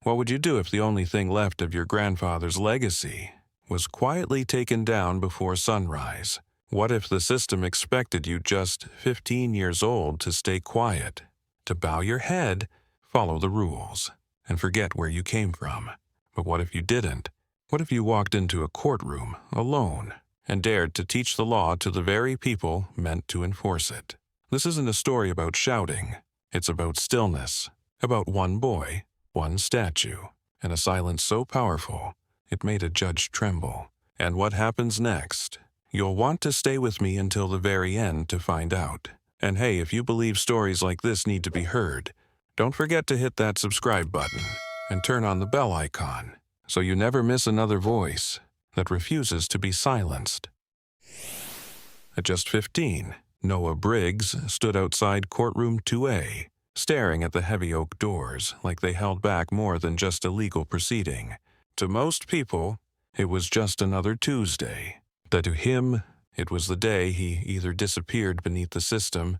What would you do if the only thing left of your grandfather's legacy was quietly taken down before sunrise? What if the system expected you just 15 years old to stay quiet, to bow your head, follow the rules, and forget where you came from? But what if you didn't? What if you walked into a courtroom alone and dared to teach the law to the very people meant to enforce it? This isn't a story about shouting. It's about stillness, about one boy, one statue, and a silence so powerful it made a judge tremble. And what happens next? You'll want to stay with me until the very end to find out. And hey, if you believe stories like this need to be heard, don't forget to hit that subscribe button and turn on the bell icon so you never miss another voice that refuses to be silenced. At just 15, Noah Briggs stood outside courtroom 2A, staring at the heavy oak doors like they held back more than just a legal proceeding. To most people, it was just another Tuesday. But to him, it was the day he either disappeared beneath the system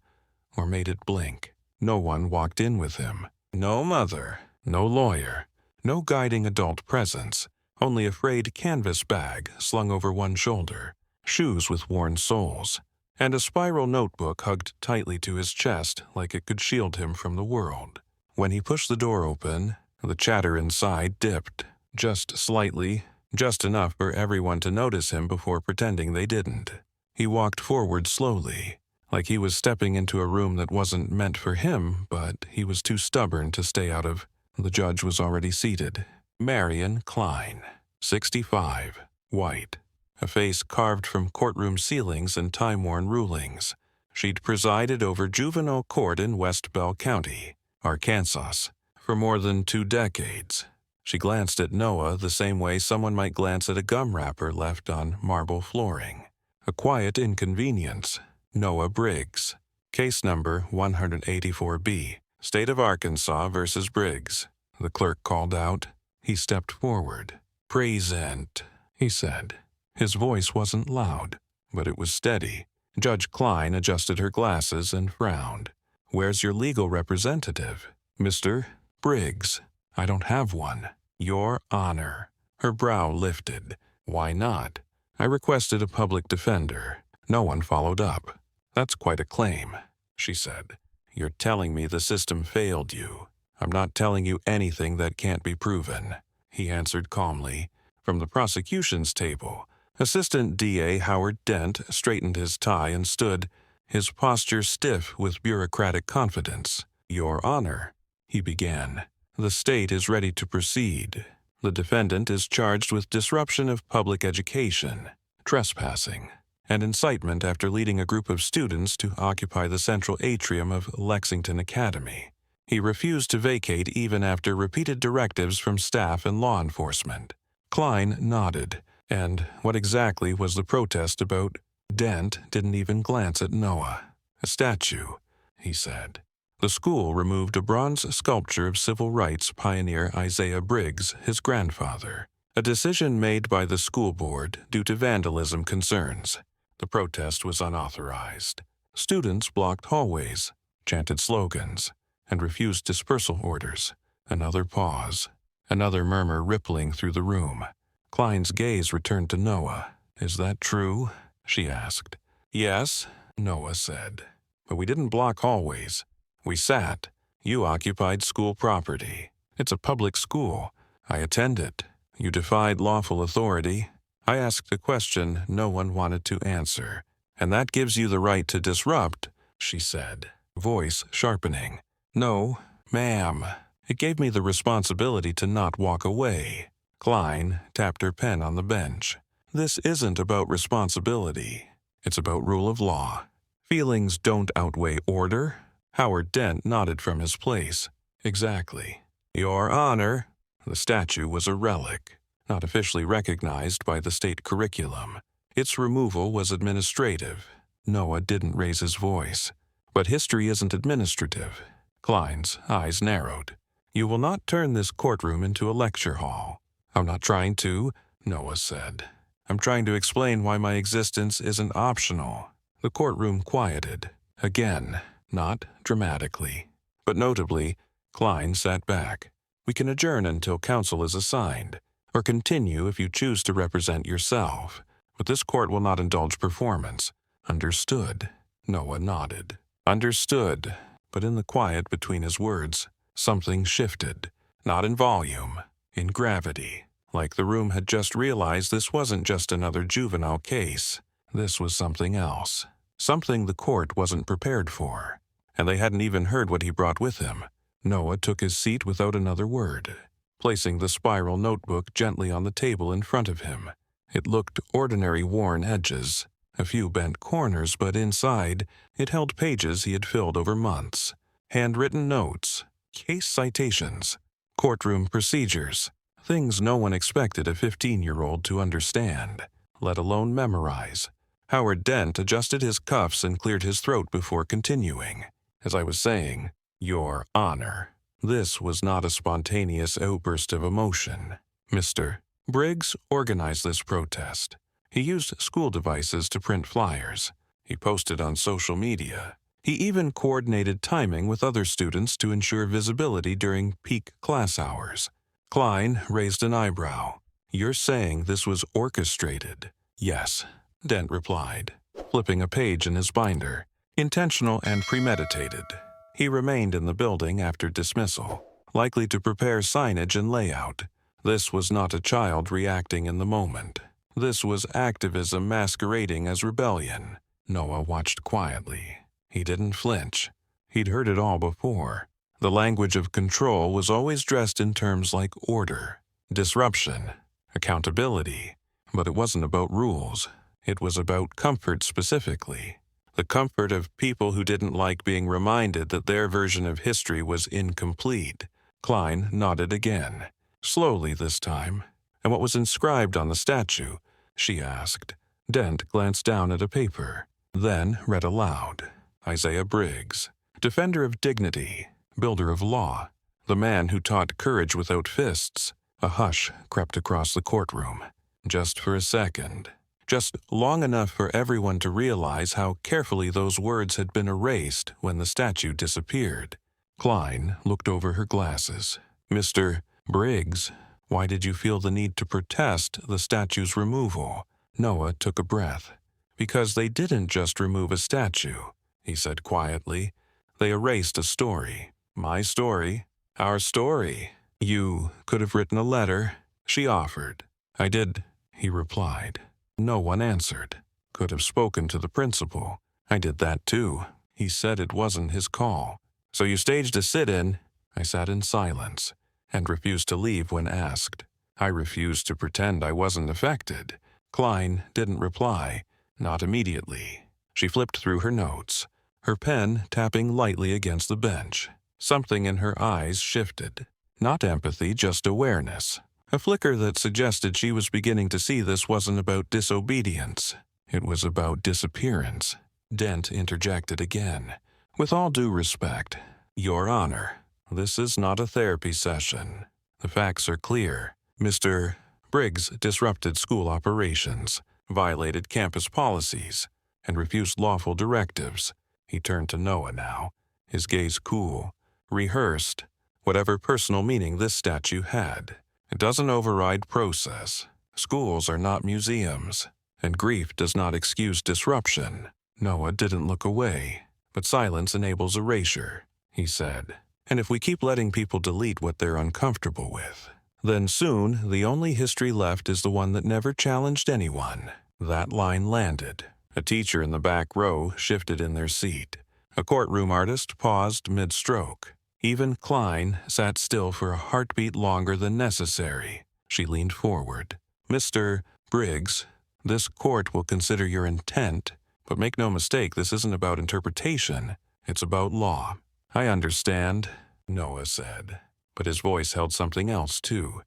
or made it blink. No one walked in with him. No mother, no lawyer, no guiding adult presence, only a frayed canvas bag slung over one shoulder, shoes with worn soles, and a spiral notebook hugged tightly to his chest like it could shield him from the world. When he pushed the door open, the chatter inside dipped, just slightly, just enough for everyone to notice him before pretending they didn't. He walked forward slowly, like he was stepping into a room that wasn't meant for him, but he was too stubborn to stay out of. The judge was already seated. Marion Klein, 65, white, a face carved from courtroom ceilings and time-worn rulings. She'd presided over juvenile court in West Bell County, Arkansas, for more than 2 decades. She glanced at Noah the same way someone might glance at a gum wrapper left on marble flooring. A quiet inconvenience. Noah Briggs. Case number 184B. State of Arkansas versus Briggs. The clerk called out. He stepped forward. "Present," he said. His voice wasn't loud, but it was steady. Judge Klein adjusted her glasses and frowned. "Where's your legal representative?" "Mr. Briggs." "I don't have one." "Your Honor." Her brow lifted. "Why not?" "I requested a public defender." No one followed up. "That's quite a claim," she said. "You're telling me the system failed you." "I'm not telling you anything that can't be proven," he answered calmly. From the prosecution's table, Assistant DA Howard Dent straightened his tie and stood, his posture stiff with bureaucratic confidence. "Your Honor," he began, "the state is ready to proceed. The defendant is charged with disruption of public education, trespassing, and incitement after leading a group of students to occupy the central atrium of Lexington Academy. He refused to vacate even after repeated directives from staff and law enforcement." Klein nodded. "And what exactly was the protest about?" Dent didn't even glance at Noah. "A statue," he said. The school removed a bronze sculpture of civil rights pioneer Isaiah Briggs, his grandfather, a decision made by the school board due to vandalism concerns. The protest was unauthorized. Students blocked hallways, chanted slogans, and refused dispersal orders. Another pause. Another murmur rippling through the room. Klein's gaze returned to Noah. "Is that true?" she asked. "Yes," Noah said. "But we didn't block hallways. We sat. You occupied school property. It's a public school. I attend it. You defied lawful authority. I asked a question no one wanted to answer. And that gives you the right to disrupt," she said, voice sharpening. "No, ma'am. It gave me the responsibility to not walk away." Klein tapped her pen on the bench. "This isn't about responsibility. It's about rule of law. Feelings don't outweigh order." Howard Dent nodded from his place. "Exactly." "Your Honor." The statue was a relic, not officially recognized by the state curriculum. Its removal was administrative. Noah didn't raise his voice. "But history isn't administrative." Klein's eyes narrowed. "You will not turn this courtroom into a lecture hall." "I'm not trying to," Noah said. "I'm trying to explain why my existence isn't optional." The courtroom quieted. Again, not dramatically. But notably, Klein sat back. We can adjourn until counsel is assigned, or continue if you choose to represent yourself. But this court will not indulge performance. Understood? Noah nodded. Understood. But in the quiet between his words, something shifted. Not in volume, in gravity. Like the room had just realized this wasn't just another juvenile case. This was something else. Something the court wasn't prepared for. And they hadn't even heard what he brought with him. Noah took his seat without another word, placing the spiral notebook gently on the table in front of him. It looked ordinary worn edges, a few bent corners, but inside, it held pages he had filled over months. Handwritten notes, case citations, courtroom procedures, things no one expected a 15-year-old to understand, let alone memorize. Howard Dent adjusted his cuffs and cleared his throat before continuing. As I was saying, Your Honor. This was not a spontaneous outburst of emotion. Mr. Briggs organized this protest. He used school devices to print flyers. He posted on social media. He even coordinated timing with other students to ensure visibility during peak class hours. Klein raised an eyebrow. You're saying this was orchestrated? Yes, Dent replied, flipping a page in his binder. Intentional and premeditated. He remained in the building after dismissal, likely to prepare signage and layout. This was not a child reacting in the moment. This was activism masquerading as rebellion. Noah watched quietly. He didn't flinch. He'd heard it all before. The language of control was always dressed in terms like order, disruption, accountability. But it wasn't about rules. It was about comfort specifically. The comfort of people who didn't like being reminded that their version of history was incomplete. Klein nodded again, slowly this time. And what was inscribed on the statue? She asked. Dent glanced down at a paper, then read aloud. Isaiah Briggs, defender of dignity, builder of law, the man who taught courage without fists. A hush crept across the courtroom. Just for a second. Just long enough for everyone to realize how carefully those words had been erased when the statue disappeared. Klein looked over her glasses. Mr. Briggs, why did you feel the need to protest the statue's removal? Noah took a breath. Because they didn't just remove a statue, he said quietly. They erased a story. My story. Our story. You could have written a letter, she offered. I did, he replied. No one answered. Could have spoken to the principal. I did that too. He said it wasn't his call. So you staged a sit-in? I sat in silence and refused to leave when asked. I refused to pretend I wasn't affected. Klein didn't reply, not immediately. She flipped through her notes, her pen tapping lightly against the bench. Something in her eyes shifted. Not empathy, just awareness. A flicker that suggested she was beginning to see this wasn't about disobedience. It was about disappearance. Dent interjected again. With all due respect, Your Honor, this is not a therapy session. The facts are clear. Mr. Briggs disrupted school operations, violated campus policies, and refused lawful directives. He turned to Noah now, his gaze cool, rehearsed, whatever personal meaning this statue had. It doesn't override process. Schools are not museums, and grief does not excuse disruption. Noah didn't look away, but silence enables erasure, he said. And if we keep letting people delete what they're uncomfortable with, then soon the only history left is the one that never challenged anyone. That line landed. A teacher in the back row shifted in their seat. A courtroom artist paused mid-stroke. Even Klein sat still for a heartbeat longer than necessary. She leaned forward. Mr. Briggs, this court will consider your intent, but make no mistake, this isn't about interpretation. It's about law. I understand, Noah said, but his voice held something else too.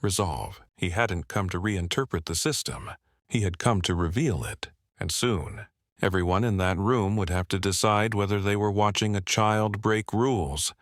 Resolve. He hadn't come to reinterpret the system. He had come to reveal it, and soon. Everyone in that room would have to decide whether they were watching a child break rules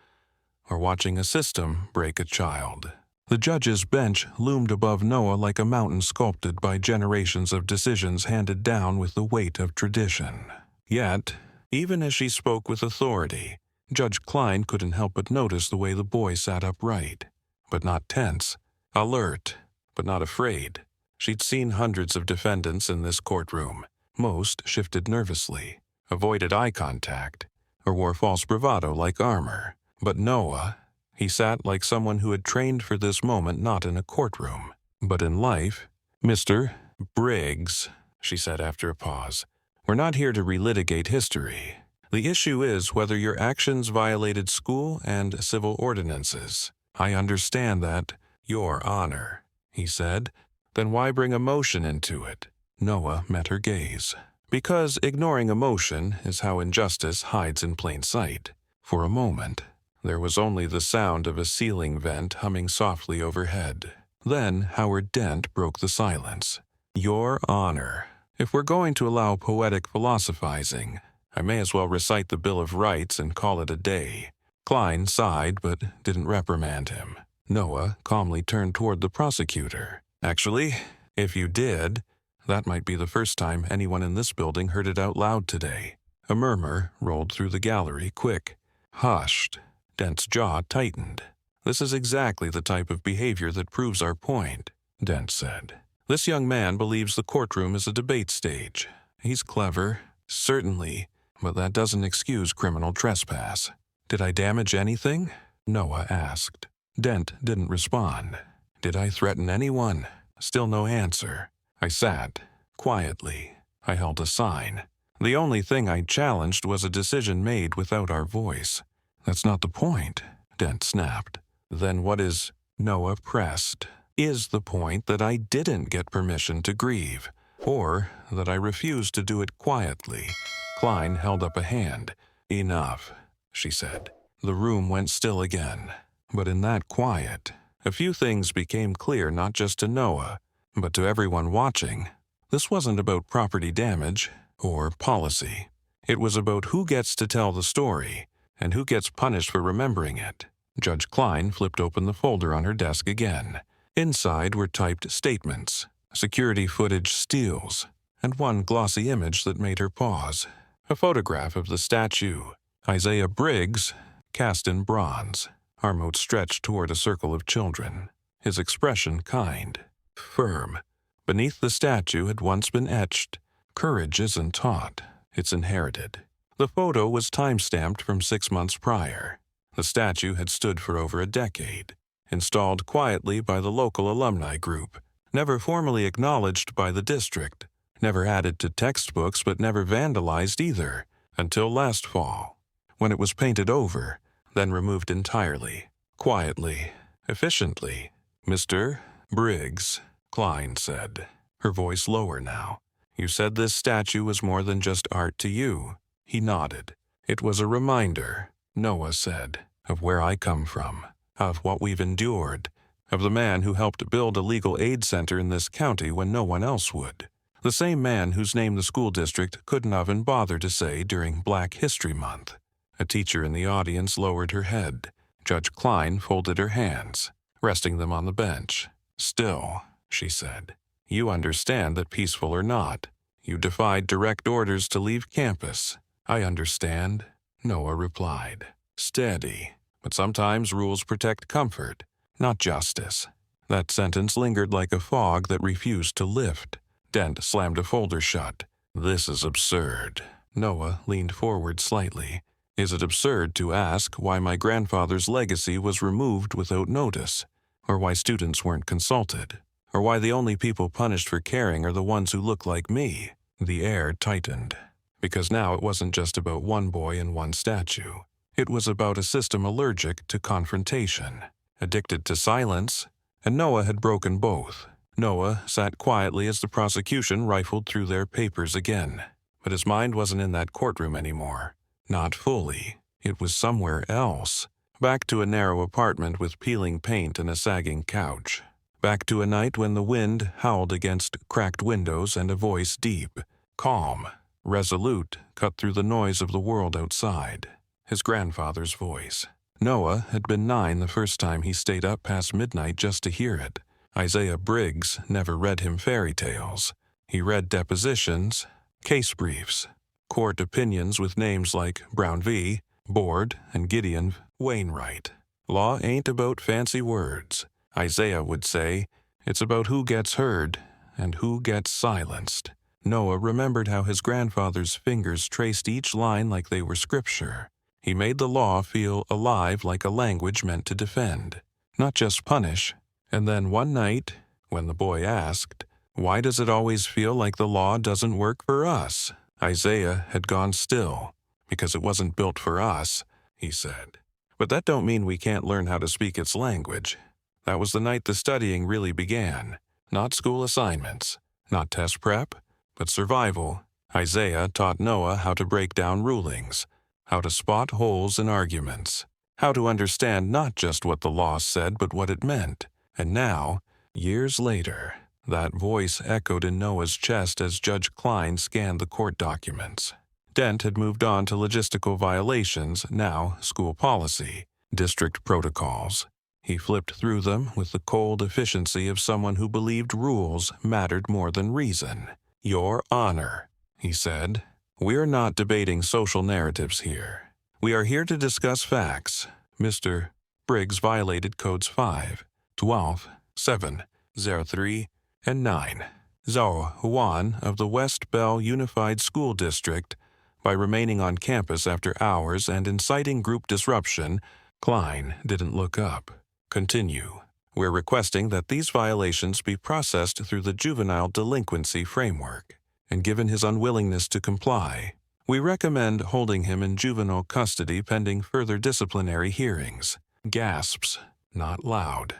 or watching a system break a child. The judge's bench loomed above Noah like a mountain sculpted by generations of decisions handed down with the weight of tradition. Yet, even as she spoke with authority, Judge Klein couldn't help but notice the way the boy sat upright. but not tense. Alert, but not afraid. She'd seen hundreds of defendants in this courtroom. Most shifted nervously, avoided eye contact, or wore false bravado like armor. But Noah, he sat like someone who had trained for this moment not in a courtroom, but in life. "Mr. Briggs," she said after a pause, "we're not here to relitigate history. The issue is whether your actions violated school and civil ordinances. I understand that, Your Honor," he said. "Then why bring emotion into it?" Noah met her gaze. "Because ignoring emotion is how injustice hides in plain sight." For a moment, there was only the sound of a ceiling vent humming softly overhead. Then Howard Dent broke the silence. "Your Honor, if we're going to allow poetic philosophizing, I may as well recite the Bill of Rights and call it a day." Klein sighed but didn't reprimand him. Noah calmly turned toward the prosecutor. "Actually, if you did, that might be the first time anyone in this building heard it out loud today." A murmur rolled through the gallery, quick, hushed. Dent's jaw tightened. "This is exactly the type of behavior that proves our point," Dent said. "This young man believes the courtroom is a debate stage. He's clever, certainly, but that doesn't excuse criminal trespass." "Did I damage anything?" Noah asked. Dent didn't respond. "Did I threaten anyone?" Still no answer. I sat, quietly. I held a sign. "The only thing I challenged was a decision made without our voice." "That's not the point," Dent snapped. "Then what is?" Noah pressed. "Is the point that I didn't get permission to grieve, or that I refused to do it quietly?" Klein held up a hand. "Enough," she said. The room went still again. But in that quiet, a few things became clear not just to Noah, but to everyone watching. This wasn't about property damage or policy. It was about who gets to tell the story and who gets punished for remembering it. Judge Klein flipped open the folder on her desk again. Inside were typed statements, security footage steals, and one glossy image that made her pause. A photograph of the statue, Isaiah Briggs, cast in bronze, arm outstretched toward a circle of children, his expression kind, firm. Beneath the statue had once been etched, "Courage isn't taught, it's inherited." The photo was time-stamped from 6 months prior. The statue had stood for over a decade, installed quietly by the local alumni group, never formally acknowledged by the district, never added to textbooks but never vandalized either, until last fall, when it was painted over, then removed entirely, quietly, efficiently. "Mr. Briggs," Klein said, her voice lower now. "You said this statue was more than just art to you." He nodded. "It was a reminder," Noah said, "of where I come from, of what we've endured, of the man who helped build a legal aid center in this county when no one else would. The same man whose name the school district couldn't even bother to say during Black History Month." A teacher in the audience lowered her head. Judge Klein folded her hands, resting them on the bench. "Still," she said, "you understand that peaceful or not, you defied direct orders to leave campus." "I understand," Noah replied. Steady, but sometimes rules protect comfort, not justice. That sentence lingered like a fog that refused to lift. Dent slammed a folder shut. "This is absurd." Noah leaned forward slightly. "Is it absurd to ask why my grandfather's legacy was removed without notice, or why students weren't consulted, or why the only people punished for caring are the ones who look like me?" The air tightened, because now it wasn't just about one boy and one statue. It was about a system allergic to confrontation, addicted to silence, and Noah had broken both. Noah sat quietly as the prosecution rifled through their papers again, but his mind wasn't in that courtroom anymore. Not fully. It was somewhere else. Back to a narrow apartment with peeling paint and a sagging couch. Back to a night when the wind howled against cracked windows and a voice deep, calm, resolute, cut through the noise of the world outside. His grandfather's voice. Noah had been 9 the first time he stayed up past midnight just to hear it. Isaiah Briggs never read him fairy tales. He read depositions, case briefs, court opinions with names like Brown v. Board and Gideon Wainwright. Law ain't about fancy words. Isaiah would say, it's about who gets heard and who gets silenced. Noah remembered how his grandfather's fingers traced each line like they were scripture. He made the law feel alive like a language meant to defend, not just punish. And then one night, when the boy asked, "Why does it always feel like the law doesn't work for us?" Isaiah had gone still. "Because it wasn't built for us," he said. "But that don't mean we can't learn how to speak its language." That was the night the studying really began. Not school assignments, not test prep, but survival. Isaiah taught Noah how to break down rulings, how to spot holes in arguments, how to understand not just what the law said but what it meant. And now, years later, that voice echoed in Noah's chest as Judge Klein scanned the court documents. Dent had moved on to logistical violations, now school policy, district protocols. He flipped through them with the cold efficiency of someone who believed rules mattered more than reason. "Your Honor," he said, "we're not debating social narratives here. We are here to discuss facts. Mr. Briggs violated Codes 5, 12, 7, 03, and 9. Zhao Huan of the West Bell Unified School District by remaining on campus after hours and inciting group disruption." Klein didn't look up. "Continue. We're requesting that these violations be processed through the juvenile delinquency framework, and given his unwillingness to comply, we recommend holding him in juvenile custody pending further disciplinary hearings." Gasps, not loud,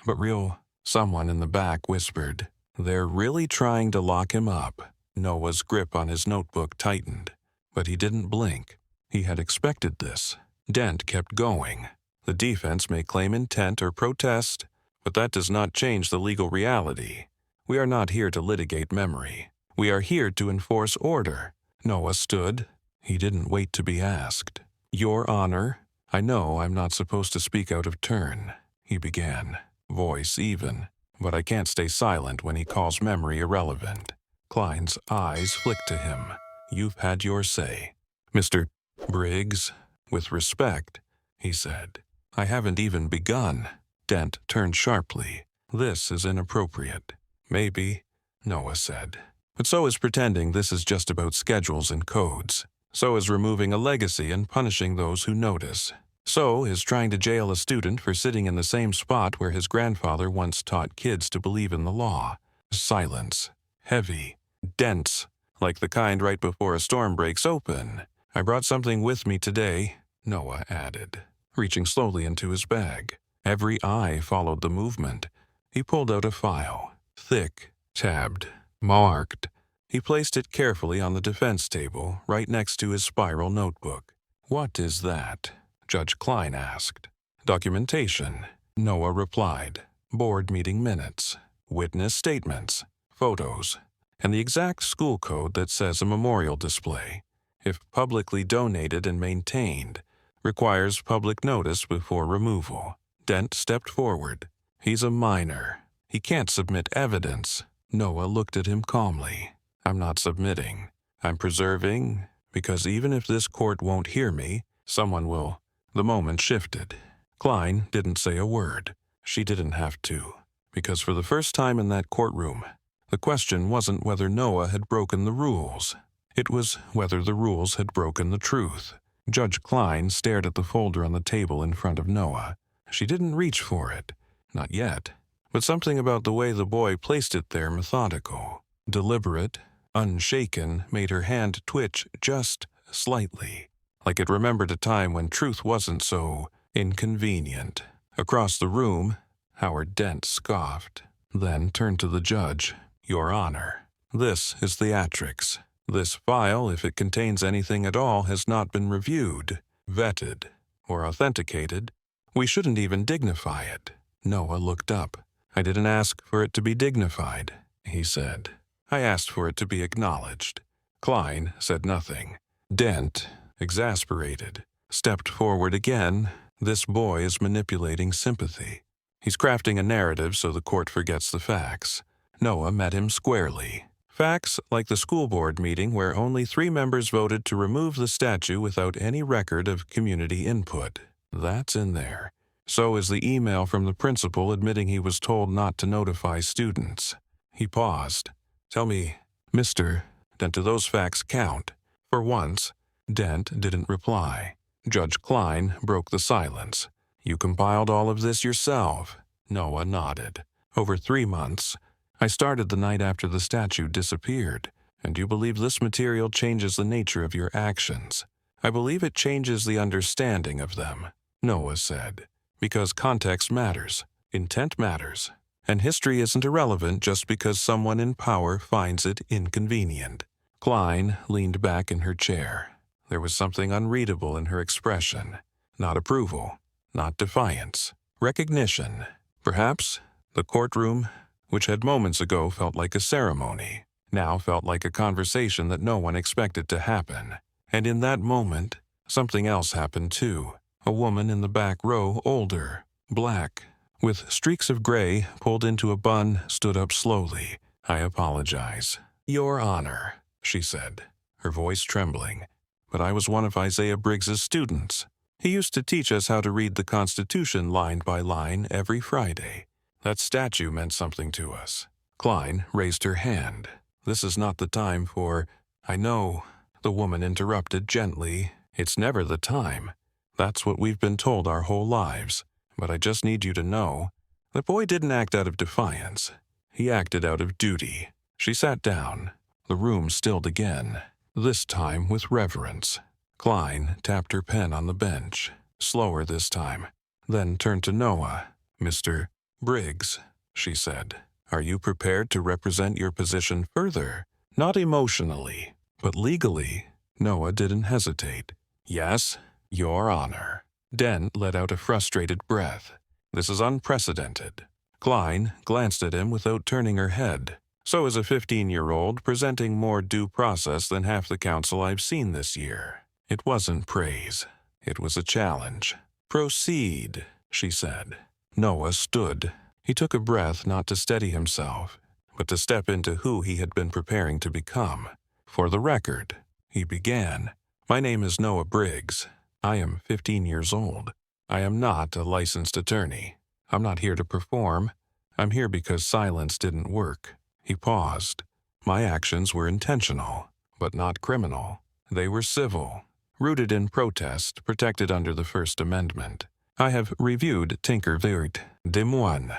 but real. Someone in the back whispered, "They're really trying to lock him up." Noah's grip on his notebook tightened, but he didn't blink. He had expected this. Dent kept going. "The defense may claim intent or protest, but that does not change the legal reality. We are not here to litigate memory. We are here to enforce order." Noah stood. He didn't wait to be asked. "Your Honor, I know I'm not supposed to speak out of turn," he began, voice even, "but I can't stay silent when he calls memory irrelevant." Klein's eyes flicked to him. "You've had your say." "Mr. Briggs, with respect," he said. "I haven't even begun." Dent turned sharply. "This is inappropriate." "Maybe," Noah said. "But so is pretending this is just about schedules and codes. So is removing a legacy and punishing those who notice. So is trying to jail a student for sitting in the same spot where his grandfather once taught kids to believe in the law." Silence. Heavy. Dense. Like the kind right before a storm breaks open. "I brought something with me today," Noah added, reaching slowly into his bag. Every eye followed the movement. He pulled out a file. Thick, tabbed, marked. He placed it carefully on the defense table, right next to his spiral notebook. "What is that?" Judge Klein asked. "Documentation," Noah replied. "Board meeting minutes, witness statements, photos, and the exact school code that says a memorial display, if publicly donated and maintained, requires public notice before removal." Dent stepped forward. "He's a minor. He can't submit evidence." Noah looked at him calmly. "I'm not submitting. I'm preserving, because even if this court won't hear me, someone will." The moment shifted. Klein didn't say a word. She didn't have to, because for the first time in that courtroom, the question wasn't whether Noah had broken the rules. It was whether the rules had broken the truth. Judge Klein stared at the folder on the table in front of Noah. She didn't reach for it. Not yet. But something about the way the boy placed it there, methodical, deliberate, unshaken, made her hand twitch just slightly, like it remembered a time when truth wasn't so inconvenient. Across the room, Howard Dent scoffed, then turned to the judge. "Your Honor, this is theatrics. This file, if it contains anything at all, has not been reviewed, vetted, or authenticated. We shouldn't even dignify it." Noah looked up. "I didn't ask for it to be dignified," he said. "I asked for it to be acknowledged." Klein said nothing. Dent, exasperated, stepped forward again. This boy is manipulating sympathy. He's crafting a narrative so the court forgets the facts. Noah met him squarely. Facts like the school board meeting where only 3 members voted to remove the statue without any record of community input. That's in there. So is the email from the principal admitting he was told not to notify students. He paused. Tell me, Mr. Dent, do those facts count? For once, Dent didn't reply. Judge Klein broke the silence. You compiled all of this yourself? Noah nodded. Over 3 months. I started the night after the statue disappeared. And you believe this material changes the nature of your actions? I believe it changes the understanding of them, Noah said. Because context matters, intent matters, and history isn't irrelevant just because someone in power finds it inconvenient. Klein leaned back in her chair. There was something unreadable in her expression. Not approval, not defiance, recognition. Perhaps the courtroom, which had moments ago felt like a ceremony, now felt like a conversation that no one expected to happen. And in that moment, something else happened too. A woman in the back row, older, black, with streaks of gray pulled into a bun, stood up slowly. I apologize. Your Honor, she said, her voice trembling. But I was one of Isaiah Briggs's students. He used to teach us how to read the Constitution line by line every Friday. That statue meant something to us. Klein raised her hand. This is not the time for... I know, the woman interrupted gently. It's never the time. That's what we've been told our whole lives. But I just need you to know, the boy didn't act out of defiance. He acted out of duty. She sat down. The room stilled again, this time with reverence. Klein tapped her pen on the bench, slower this time, then turned to Noah. Mr. Briggs, she said, are you prepared to represent your position further? Not emotionally, but legally. Noah didn't hesitate. Yes, Your Honor. Dent let out a frustrated breath. This is unprecedented. Klein glanced at him without turning her head. So is a 15-year-old presenting more due process than half the counsel I've seen this year. It wasn't praise. It was a challenge. Proceed, she said. Noah stood. He took a breath not to steady himself, but to step into who he had been preparing to become. For the record, he began. My name is Noah Briggs. I am 15 years old. I am not a licensed attorney. I'm not here to perform. I'm here because silence didn't work. He paused. My actions were intentional, but not criminal. They were civil, rooted in protest, protected under the First Amendment. I have reviewed Tinker Vert de Moine,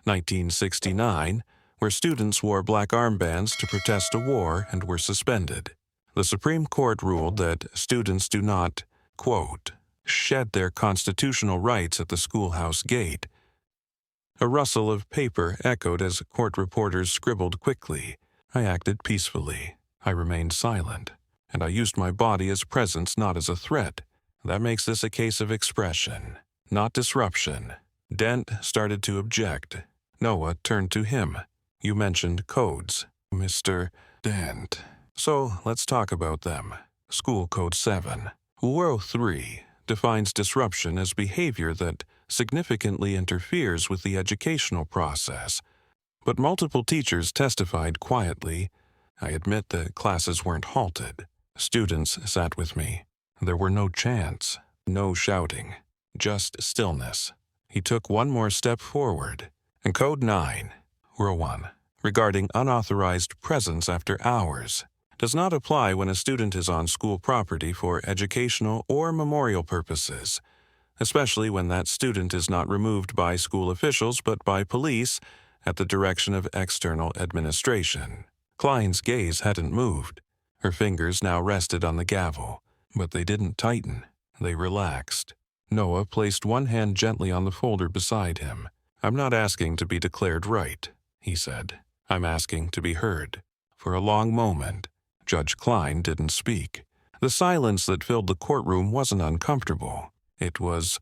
1969, where students wore black armbands to protest a war and were suspended. The Supreme Court ruled that students do not, quote, shed their constitutional rights at the schoolhouse gate. A rustle of paper echoed as court reporters scribbled quickly. I acted peacefully. I remained silent, and I used my body as presence, not as a threat. That makes this a case of expression, not disruption. Dent started to object. Noah turned to him. You mentioned codes, Mr. Dent. So let's talk about them. School Code 7. Rule 3 defines disruption as behavior that significantly interferes with the educational process. But multiple teachers testified quietly. I admit the classes weren't halted. Students sat with me. There were no chants, no shouting, just stillness. He took one more step forward. And Code 9, Rule 1, regarding unauthorized presence after hours, does not apply when a student is on school property for educational or memorial purposes, especially when that student is not removed by school officials but by police at the direction of external administration. Klein's gaze hadn't moved. Her fingers now rested on the gavel, but they didn't tighten. They relaxed. Noah placed one hand gently on the folder beside him. I'm not asking to be declared right, he said. I'm asking to be heard. For a long moment, Judge Klein didn't speak. The silence that filled the courtroom wasn't uncomfortable. It was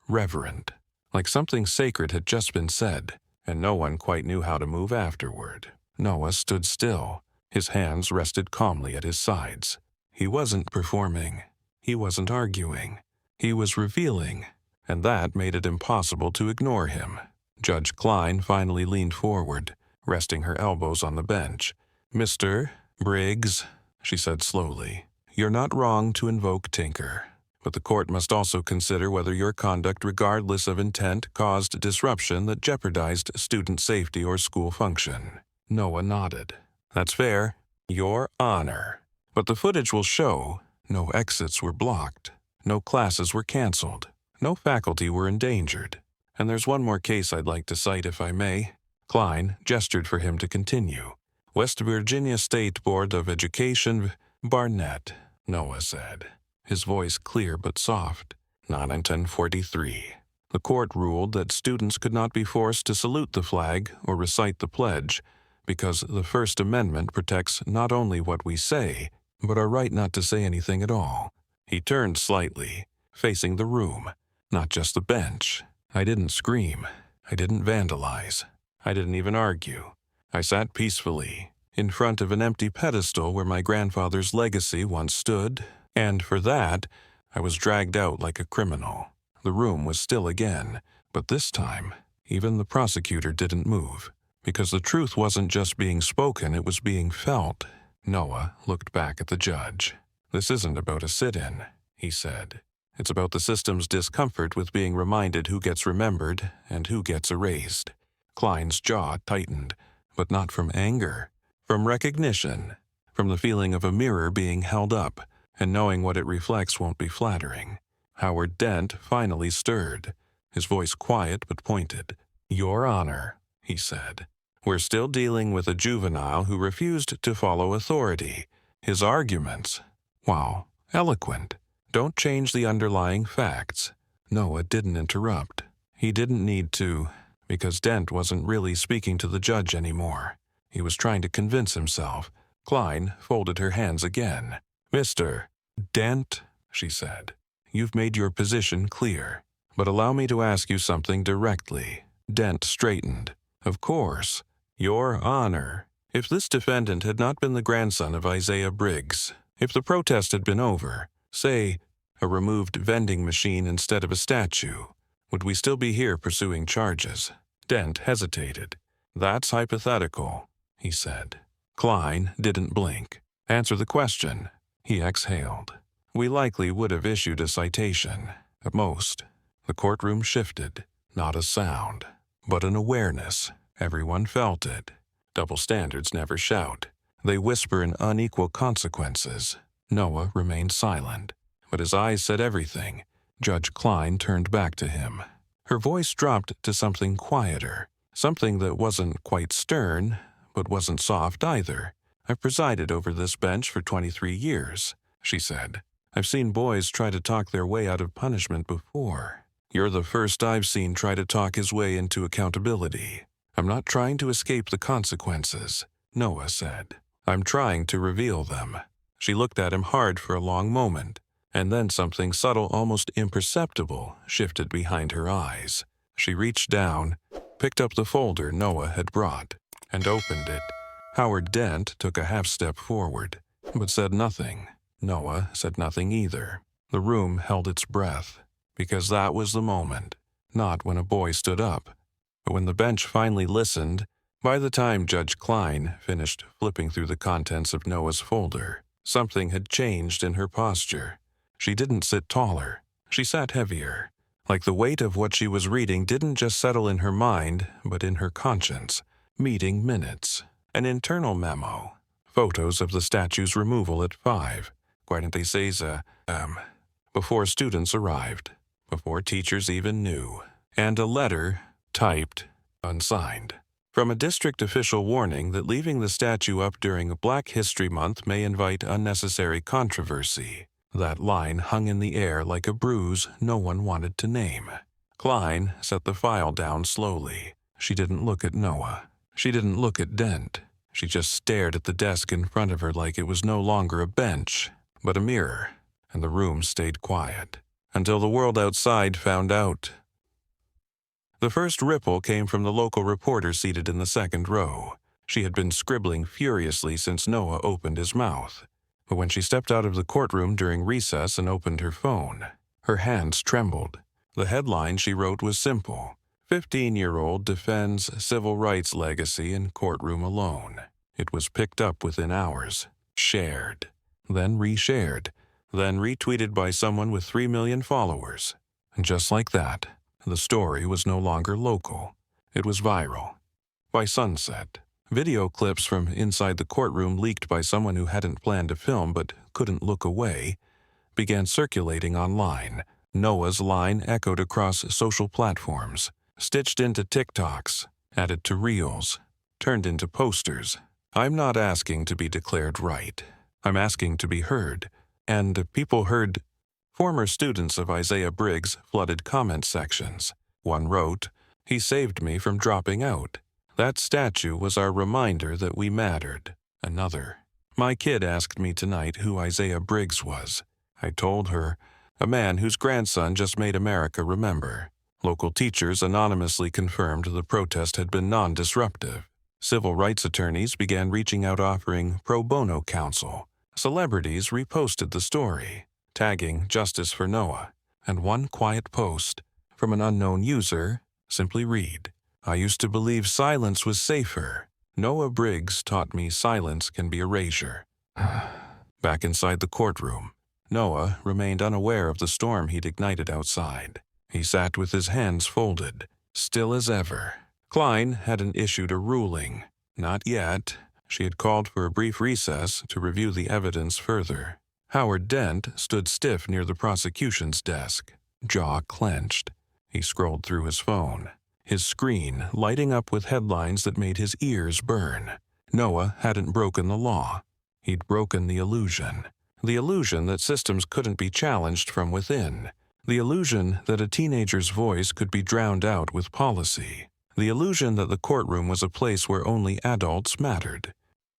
reverent, like something sacred had just been said, and no one quite knew how to move afterward. Noah stood still. His hands rested calmly at his sides. He wasn't performing. He wasn't arguing. He was revealing, and that made it impossible to ignore him. Judge Klein finally leaned forward, resting her elbows on the bench. Mr. Briggs, she said slowly, you're not wrong to invoke Tinker, but the court must also consider whether your conduct, regardless of intent, caused disruption that jeopardized student safety or school function. Noah nodded. That's fair, Your Honor. But the footage will show no exits were blocked, no classes were canceled, no faculty were endangered. And there's one more case I'd like to cite if I may. Klein gestured for him to continue. West Virginia State Board of Education, Barnett, Noah said, his voice clear but soft. Not in 1043. The court ruled that students could not be forced to salute the flag or recite the pledge because the First Amendment protects not only what we say, but our right not to say anything at all. He turned slightly, facing the room, not just the bench. I didn't scream. I didn't vandalize. I didn't even argue. I sat peacefully, in front of an empty pedestal where my grandfather's legacy once stood, and for that, I was dragged out like a criminal. The room was still again, but this time, even the prosecutor didn't move, because the truth wasn't just being spoken, it was being felt. Noah looked back at the judge. This isn't about a sit-in, he said. It's about the system's discomfort with being reminded who gets remembered and who gets erased. Klein's jaw tightened, but not from anger, from recognition, from the feeling of a mirror being held up, and knowing what it reflects won't be flattering. Howard Dent finally stirred, his voice quiet but pointed. Your Honor, he said, we're still dealing with a juvenile who refused to follow authority. His arguments, wow, eloquent, don't change the underlying facts. Noah didn't interrupt. He didn't need to, because Dent wasn't really speaking to the judge anymore. He was trying to convince himself. Klein folded her hands again. Mr. Dent, she said, you've made your position clear, but allow me to ask you something directly. Dent straightened. Of course, Your Honor. If this defendant had not been the grandson of Isaiah Briggs, if the protest had been over, say, a removed vending machine instead of a statue, would we still be here pursuing charges? Dent hesitated. That's hypothetical, he said. Klein didn't blink. Answer the question. He exhaled. We likely would have issued a citation, at most. The courtroom shifted. Not a sound, but an awareness. Everyone felt it. Double standards never shout. They whisper in unequal consequences. Noah remained silent, but his eyes said everything. Judge Klein turned back to him. Her voice dropped to something quieter, something that wasn't quite stern, but wasn't soft either. I've presided over this bench for 23 years, she said. I've seen boys try to talk their way out of punishment before. You're the first I've seen try to talk his way into accountability. I'm not trying to escape the consequences, Noah said. I'm trying to reveal them. She looked at him hard for a long moment, and then something subtle, almost imperceptible, shifted behind her eyes. She reached down, picked up the folder Noah had brought, and opened it. Howard Dent took a half-step forward, but said nothing. Noah said nothing either. The room held its breath, because that was the moment, not when a boy stood up, but when the bench finally listened. By the time Judge Klein finished flipping through the contents of Noah's folder, something had changed in her posture. She didn't sit taller. She sat heavier. Like the weight of what she was reading didn't just settle in her mind, but in her conscience. Meeting minutes. An internal memo. Photos of the statue's removal at 5. 46 before students arrived. Before teachers even knew. And a letter, typed, unsigned, from a district official warning that leaving the statue up during Black History Month may invite unnecessary controversy. That line hung in the air like a bruise no one wanted to name. Klein set the file down slowly. She didn't look at Noah. She didn't look at Dent. She just stared at the desk in front of her like it was no longer a bench, but a mirror, and the room stayed quiet, until the world outside found out. The first ripple came from the local reporter seated in the second row. She had been scribbling furiously since Noah opened his mouth. But when she stepped out of the courtroom during recess and opened her phone, her hands trembled. The headline she wrote was simple. 15-year-old defends civil rights legacy in courtroom alone. It was picked up within hours, shared, then reshared. then retweeted by someone with 3 million followers. And just like that, the story was no longer local. It was viral. By sunset, video clips from inside the courtroom leaked by someone who hadn't planned to film but couldn't look away began circulating online. Noah's line echoed across social platforms, stitched into TikToks, added to Reels, turned into posters. I'm not asking to be declared right. I'm asking to be heard. And people heard. Former students of Isaiah Briggs flooded comment sections. One wrote, "He saved me from dropping out. That statue was our reminder that we mattered." Another, "My kid asked me tonight who Isaiah Briggs was. I told her, a man whose grandson just made America remember." Local teachers anonymously confirmed the protest had been non-disruptive. Civil rights attorneys began reaching out offering pro bono counsel. Celebrities reposted the story, tagging Justice for Noah. And one quiet post from an unknown user simply read, "I used to believe silence was safer. Noah Briggs taught me silence can be erasure." Back inside the courtroom, Noah remained unaware of the storm he'd ignited outside. He sat with his hands folded, still as ever. Klein hadn't issued a ruling. Not yet. She had called for a brief recess to review the evidence further. Howard Dent stood stiff near the prosecution's desk, jaw clenched. He scrolled through his phone, his screen lighting up with headlines that made his ears burn. Noah hadn't broken the law. He'd broken the illusion. The illusion that systems couldn't be challenged from within. The illusion that a teenager's voice could be drowned out with policy. The illusion that the courtroom was a place where only adults mattered.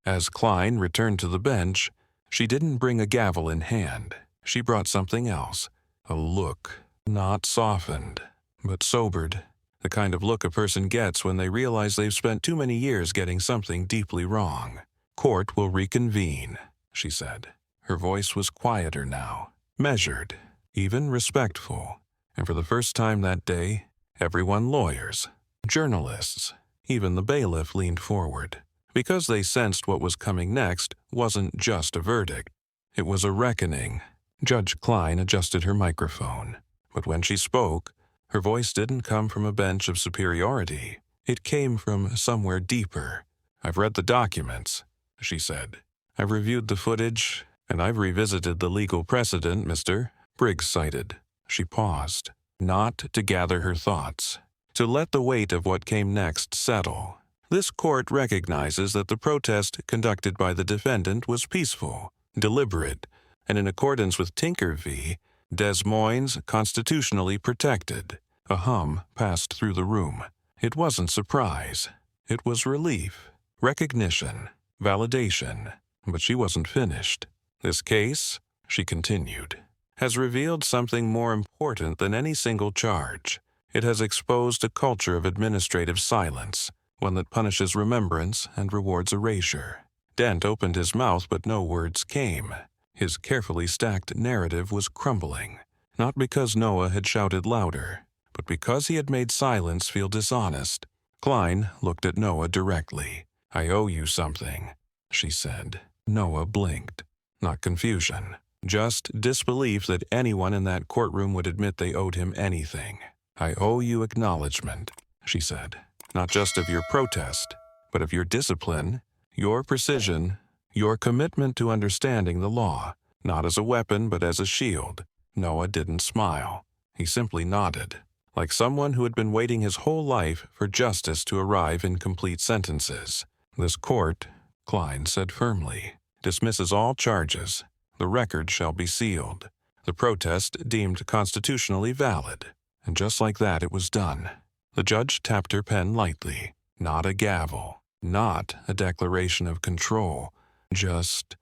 As Klein returned to the bench, she didn't bring a gavel in hand. She brought something else. A look, not softened, but sobered. The kind of look a person gets when they realize they've spent too many years getting something deeply wrong. "Court will reconvene," she said. Her voice was quieter now, measured, even respectful. And for the first time that day, everyone, lawyers, journalists, even the bailiff, leaned forward. Because they sensed what was coming next wasn't just a verdict. It was a reckoning. Judge Klein adjusted her microphone. But when she spoke, her voice didn't come from a bench of superiority. It came from somewhere deeper. "I've read the documents," she said. "I've reviewed the footage, and I've revisited the legal precedent Mr. Briggs cited." She paused, not to gather her thoughts, to let the weight of what came next settle. This court recognizes that the protest conducted by the defendant was peaceful, deliberate, and in accordance with Tinker v. Des Moines constitutionally protected. A hum passed through the room. It wasn't surprise. It was relief, recognition, validation. But she wasn't finished. "This case," she continued, "has revealed something more important than any single charge. It has exposed a culture of administrative silence, one that punishes remembrance and rewards erasure." Dent opened his mouth, but no words came. His carefully stacked narrative was crumbling, not because Noah had shouted louder, but because he had made silence feel dishonest. Klein looked at Noah directly. "I owe you something," she said. Noah blinked. Not confusion, just disbelief that anyone in that courtroom would admit they owed him anything. "I owe you acknowledgement," she said. "Not just of your protest, but of your discipline, your precision, your commitment to understanding the law, not as a weapon but as a shield." Noah didn't smile. He simply nodded, like someone who had been waiting his whole life for justice to arrive in complete sentences. "This court," Klein said firmly, "dismisses all charges. The record shall be sealed. The protest deemed constitutionally valid." And just like that, it was done. The judge tapped her pen lightly. Not a gavel, not a declaration of control, just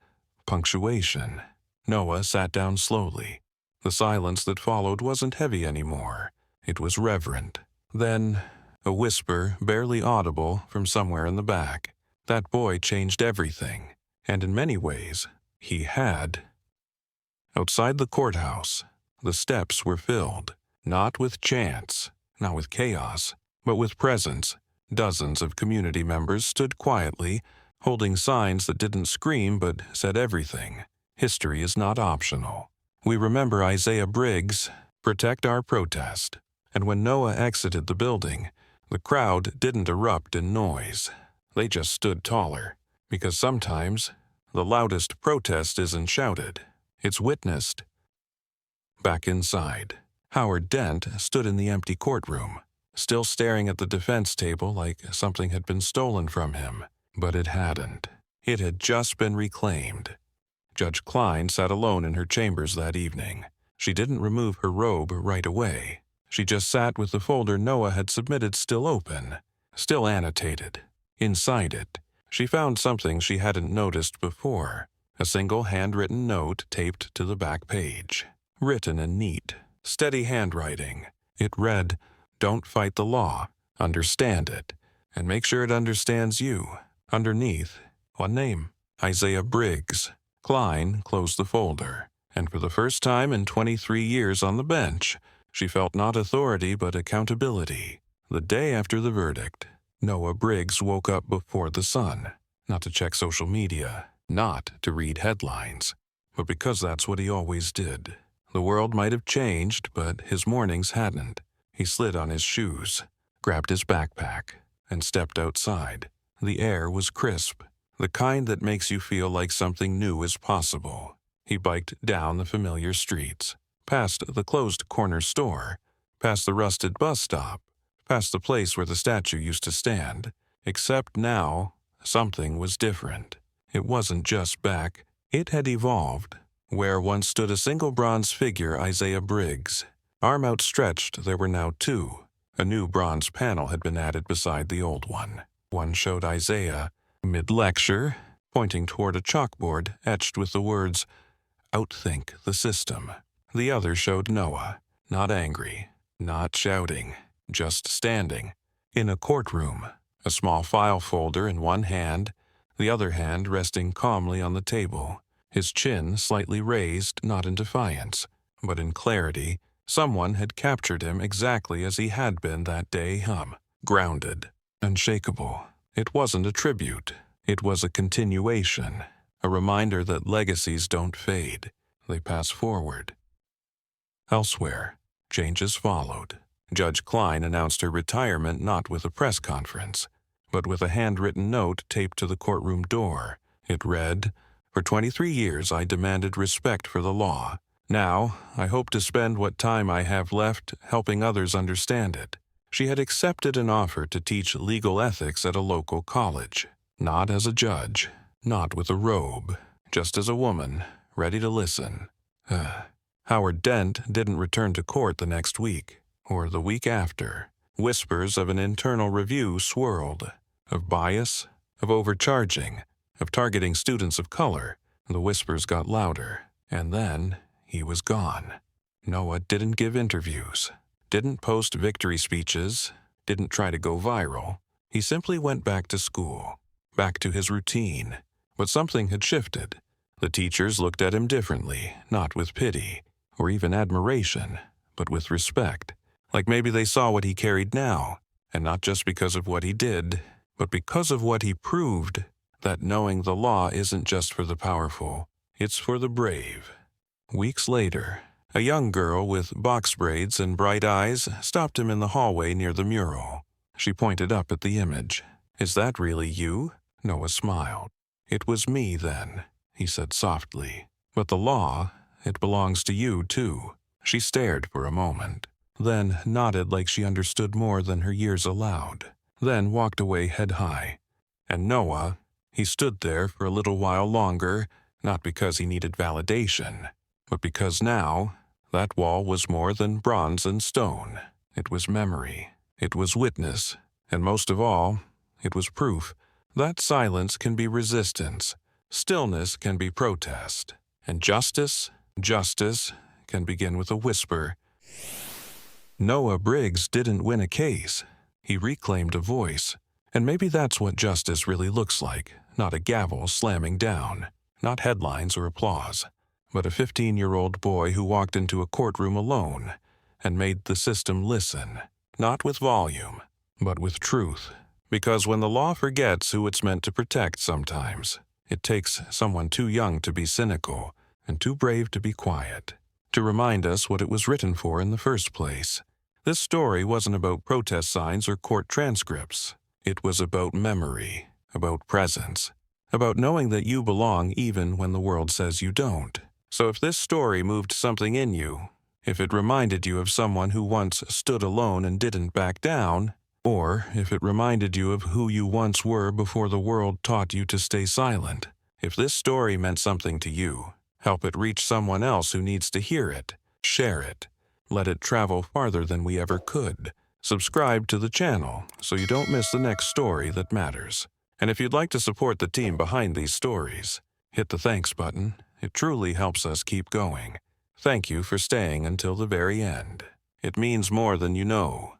punctuation. Noah sat down slowly. The silence that followed wasn't heavy anymore. It was reverent. Then, a whisper barely audible from somewhere in the back. "That boy changed everything. And in many ways, he had." Outside the courthouse, the steps were filled, not with chants, not with chaos, but with presence. Dozens of community members stood quietly, holding signs that didn't scream but said everything. History is not optional. We remember Isaiah Briggs, "Protect our protest." And when Noah exited the building, the crowd didn't erupt in noise. They just stood taller, because sometimes the loudest protest isn't shouted, it's witnessed. Back inside, Howard Dent stood in the empty courtroom, still staring at the defense table like something had been stolen from him. But it hadn't. It had just been reclaimed. Judge Klein sat alone in her chambers that evening. She didn't remove her robe right away. She just sat with the folder Noah had submitted still open, still annotated. Inside it, she found something she hadn't noticed before, a single handwritten note taped to the back page. Written in neat, steady handwriting. It read, "Don't fight the law. Understand it. And make sure it understands you." Underneath, one name, Isaiah Briggs. Klein closed the folder, and for the first time in 23 years on the bench, she felt not authority but accountability. The day after the verdict, Noah Briggs woke up before the sun, not to check social media, not to read headlines, but because that's what he always did. The world might have changed, but his mornings hadn't. He slid on his shoes, grabbed his backpack, and stepped outside. The air was crisp, the kind that makes you feel like something new is possible. He biked down the familiar streets, past the closed corner store, past the rusted bus stop, past the place where the statue used to stand. Except now, something was different. It wasn't just back, it had evolved. Where once stood a single bronze figure, Isaiah Briggs, arm outstretched, there were now two. A new bronze panel had been added beside the old one. One showed Isaiah, mid-lecture, pointing toward a chalkboard etched with the words, "Outthink the system." The other showed Noah, not angry, not shouting, just standing, in a courtroom, a small file folder in one hand, the other hand resting calmly on the table, his chin slightly raised, not in defiance, but in clarity. Someone had captured him exactly as he had been that day, grounded, unshakable. It wasn't a tribute. It was a continuation, a reminder that legacies don't fade. They pass forward. Elsewhere, changes followed. Judge Klein announced her retirement not with a press conference, but with a handwritten note taped to the courtroom door. It read, "For 23 years I demanded respect for the law. Now, I hope to spend what time I have left helping others understand it." She had accepted an offer to teach legal ethics at a local college. Not as a judge, not with a robe, just as a woman, ready to listen. Howard Dent didn't return to court the next week, or the week after. Whispers of an internal review swirled, of bias, of overcharging, of targeting students of color. The whispers got louder, and then he was gone. Noah didn't give interviews, didn't post victory speeches, didn't try to go viral. He simply went back to school, back to his routine. But something had shifted. The teachers looked at him differently, not with pity, or even admiration, but with respect. Like maybe they saw what he carried now, and not just because of what he did, but because of what he proved, that knowing the law isn't just for the powerful, it's for the brave. Weeks later, a young girl with box braids and bright eyes stopped him in the hallway near the mural. She pointed up at the image. "Is that really you?" Noah smiled. "It was me then," he said softly. "But the law, it belongs to you too." She stared for a moment, then nodded like she understood more than her years allowed, then walked away head high. And Noah, he stood there for a little while longer, not because he needed validation, but because now, that wall was more than bronze and stone. It was memory, it was witness, and most of all, it was proof that silence can be resistance, stillness can be protest, and justice can begin with a whisper. Noah Briggs didn't win a case. He reclaimed a voice. And maybe that's what justice really looks like, not a gavel slamming down, not headlines or applause, but a 15-year-old boy who walked into a courtroom alone and made the system listen, not with volume, but with truth. Because when the law forgets who it's meant to protect sometimes, it takes someone too young to be cynical and too brave to be quiet. to remind us what it was written for in the first place. This story wasn't about protest signs or court transcripts. It was about memory, about presence, about knowing that you belong even when the world says you don't. So if this story moved something in you, if it reminded you of someone who once stood alone and didn't back down, or if it reminded you of who you once were before the world taught you to stay silent, if this story meant something to you, help it reach someone else who needs to hear it. Share it. Let it travel farther than we ever could. Subscribe to the channel so you don't miss the next story that matters. And if you'd like to support the team behind these stories, hit the thanks button. It truly helps us keep going. Thank you for staying until the very end. It means more than you know.